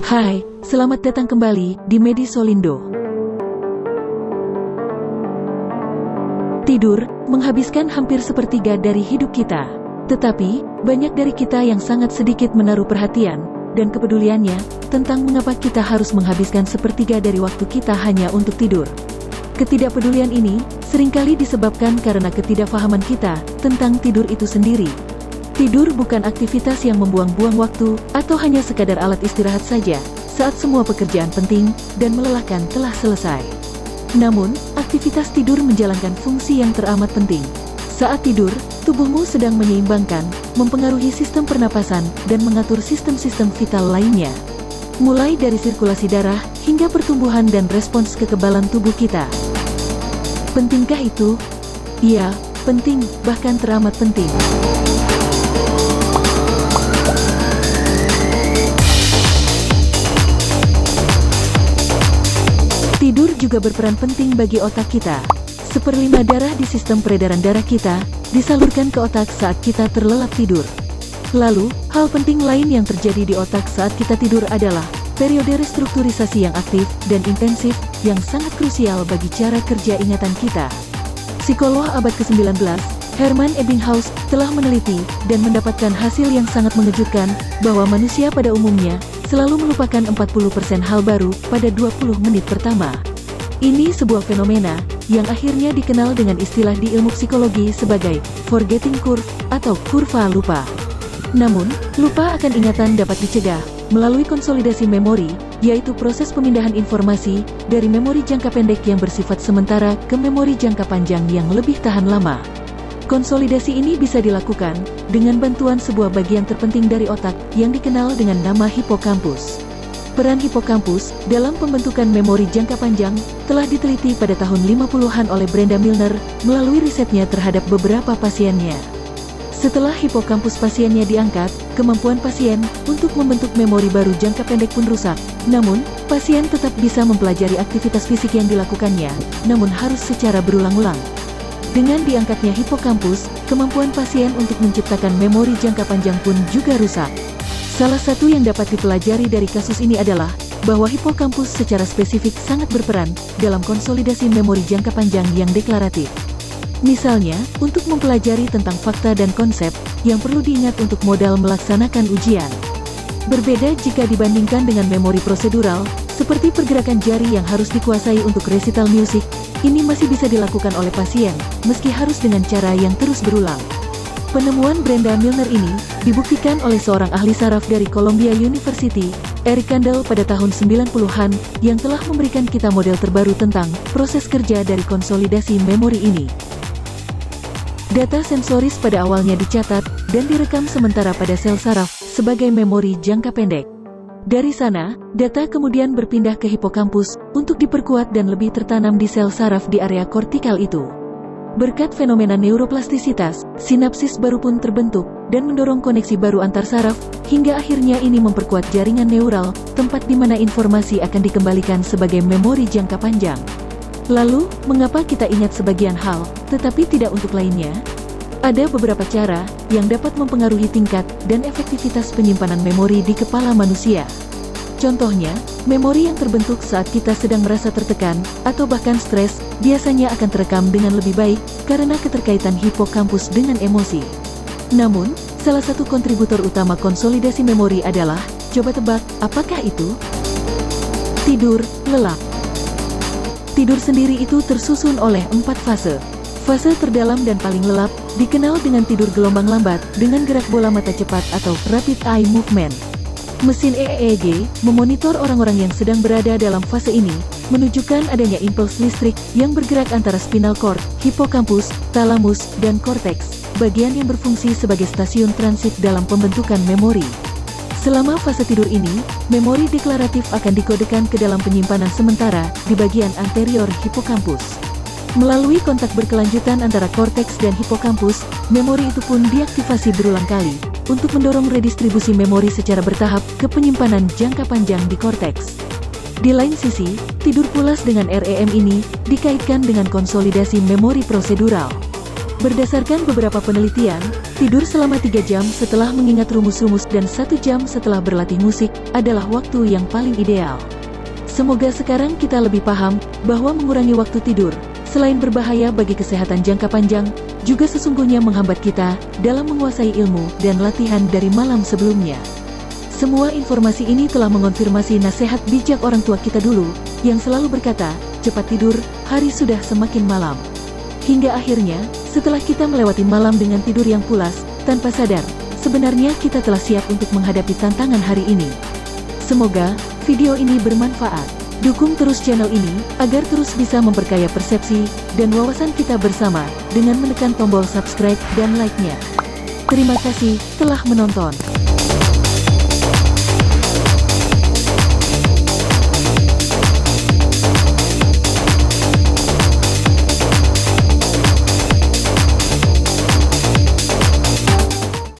Hai, selamat datang kembali di Medisolindo. Tidur menghabiskan hampir sepertiga dari hidup kita. Tetapi, banyak dari kita yang sangat sedikit menaruh perhatian dan kepeduliannya tentang mengapa kita harus menghabiskan sepertiga dari waktu kita hanya untuk tidur. Ketidakpedulian ini seringkali disebabkan karena ketidakfahaman kita tentang tidur itu sendiri. Tidur bukan aktivitas yang membuang-buang waktu atau hanya sekadar alat istirahat saja saat semua pekerjaan penting dan melelahkan telah selesai. Namun, aktivitas tidur menjalankan fungsi yang teramat penting. Saat tidur, tubuhmu sedang menyeimbangkan, mempengaruhi sistem pernapasan, dan mengatur sistem-sistem vital lainnya. Mulai dari sirkulasi darah, hingga pertumbuhan dan respons kekebalan tubuh kita. Pentingkah itu? Iya, penting, bahkan teramat penting. Tidur juga berperan penting bagi otak kita. 1/5 darah di sistem peredaran darah kita disalurkan ke otak saat kita terlelap tidur. Lalu, hal penting lain yang terjadi di otak saat kita tidur adalah periode restrukturisasi yang aktif dan intensif yang sangat krusial bagi cara kerja ingatan kita. Psikolog abad ke-19, Hermann Ebbinghaus, telah meneliti dan mendapatkan hasil yang sangat mengejutkan bahwa manusia pada umumnya selalu melupakan 40% hal baru pada 20 menit pertama. Ini sebuah fenomena yang akhirnya dikenal dengan istilah di ilmu psikologi sebagai forgetting curve atau kurva lupa. Namun, lupa akan ingatan dapat dicegah melalui konsolidasi memori, yaitu proses pemindahan informasi dari memori jangka pendek yang bersifat sementara ke memori jangka panjang yang lebih tahan lama. Konsolidasi ini bisa dilakukan dengan bantuan sebuah bagian terpenting dari otak yang dikenal dengan nama hipokampus. Peran hipokampus dalam pembentukan memori jangka panjang telah diteliti pada tahun 50-an oleh Brenda Milner melalui risetnya terhadap beberapa pasiennya. Setelah hipokampus pasiennya diangkat, kemampuan pasien untuk membentuk memori baru jangka pendek pun rusak. Namun, pasien tetap bisa mempelajari aktivitas fisik yang dilakukannya, namun harus secara berulang-ulang. Dengan diangkatnya hipokampus, kemampuan pasien untuk menciptakan memori jangka panjang pun juga rusak. Salah satu yang dapat dipelajari dari kasus ini adalah bahwa hipokampus secara spesifik sangat berperan dalam konsolidasi memori jangka panjang yang deklaratif. Misalnya, untuk mempelajari tentang fakta dan konsep yang perlu diingat untuk modal melaksanakan ujian. Berbeda jika dibandingkan dengan memori prosedural, seperti pergerakan jari yang harus dikuasai untuk resital musik, ini masih bisa dilakukan oleh pasien, meski harus dengan cara yang terus berulang. Penemuan Brenda Milner ini dibuktikan oleh seorang ahli saraf dari Columbia University, Eric Kandel pada tahun 90-an, yang telah memberikan kita model terbaru tentang proses kerja dari konsolidasi memori ini. Data sensoris pada awalnya dicatat dan direkam sementara pada sel saraf sebagai memori jangka pendek. Dari sana, data kemudian berpindah ke hipokampus untuk diperkuat dan lebih tertanam di sel saraf di area kortikal itu. Berkat fenomena neuroplastisitas, sinapsis baru pun terbentuk dan mendorong koneksi baru antar saraf, hingga akhirnya ini memperkuat jaringan neural, tempat di mana informasi akan dikembalikan sebagai memori jangka panjang. Lalu, mengapa kita ingat sebagian hal, tetapi tidak untuk lainnya? Ada beberapa cara yang dapat mempengaruhi tingkat dan efektivitas penyimpanan memori di kepala manusia. Contohnya, memori yang terbentuk saat kita sedang merasa tertekan atau bahkan stres biasanya akan terekam dengan lebih baik karena keterkaitan hipokampus dengan emosi. Namun, salah satu kontributor utama konsolidasi memori adalah, coba tebak, apakah itu? Tidur lelap. Tidur sendiri itu tersusun oleh 4 fase. Fase terdalam dan paling lelap dikenal dengan tidur gelombang lambat dengan gerak bola mata cepat atau rapid eye movement. Mesin EEG memonitor orang-orang yang sedang berada dalam fase ini, menunjukkan adanya impuls listrik yang bergerak antara spinal cord, hipokampus, talamus, dan korteks, bagian yang berfungsi sebagai stasiun transit dalam pembentukan memori. Selama fase tidur ini, memori deklaratif akan dikodekan ke dalam penyimpanan sementara di bagian anterior hipokampus. Melalui kontak berkelanjutan antara korteks dan hipokampus, memori itu pun diaktifasi berulang kali untuk mendorong redistribusi memori secara bertahap ke penyimpanan jangka panjang di korteks. Di lain sisi, tidur pulas dengan REM ini dikaitkan dengan konsolidasi memori prosedural. Berdasarkan beberapa penelitian, Tidur selama 3 jam setelah mengingat rumus-rumus dan 1 jam setelah berlatih musik adalah waktu yang paling ideal. Semoga sekarang kita lebih paham bahwa mengurangi waktu tidur, selain berbahaya bagi kesehatan jangka panjang, juga sesungguhnya menghambat kita dalam menguasai ilmu dan latihan dari malam sebelumnya. Semua informasi ini telah mengonfirmasi nasihat bijak orang tua kita dulu, yang selalu berkata, cepat tidur, hari sudah semakin malam. Hingga akhirnya, setelah kita melewati malam dengan tidur yang pulas, tanpa sadar, sebenarnya kita telah siap untuk menghadapi tantangan hari ini. Semoga video ini bermanfaat. Dukung terus channel ini, agar terus bisa memperkaya persepsi dan wawasan kita bersama, dengan menekan tombol subscribe dan like-nya. Terima kasih telah menonton.